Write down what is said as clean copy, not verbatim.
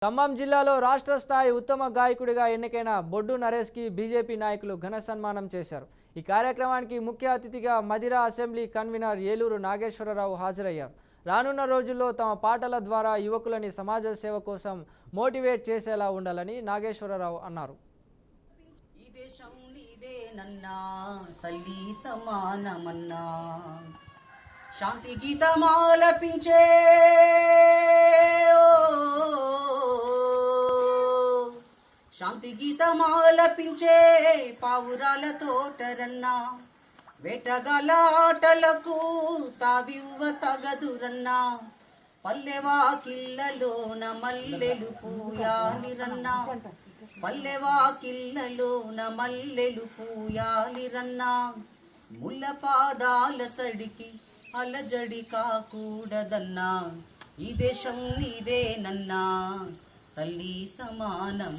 ఖమ్మం జిల్లాలో రాష్ట్ర స్థాయి ఉత్తమ గాయకుడిగా ఎన్నికైన బొడ్డు నరేష్కి బీజేపీ నాయకులు ఘన సన్మానం చేశారు. ఈ కార్యక్రమానికి ముఖ్య అతిథిగా మదిరా అసెంబ్లీ కన్వీనర్ ఏలూరు నాగేశ్వరరావు హాజరయ్యారు. రానున్న రోజుల్లో తమ పాటల ద్వారా యువకులని సమాజ సేవ కోసం మోటివేట్ చేసేలా ఉండాలని నాగేశ్వరరావు అన్నారు. శాంతి గీతమాలపించే శాంతి గీతమాలపించే పావురాల తోటరన్నా, వేటగాలాటలకు తావివ్వ తగదురన్నా, పల్లెవాకిళ్ళలోన మల్లెలు పూయాలిరన్నా, పల్లెవాకిళ్ళలోన మల్లెలు పూయాలిరన్నా, ముళ్ళ పాదాల సడికి అలజడి కాకూడదన్నా, ఈ దేశం నీదేనన్నా, తల్లి సమానమన్నా.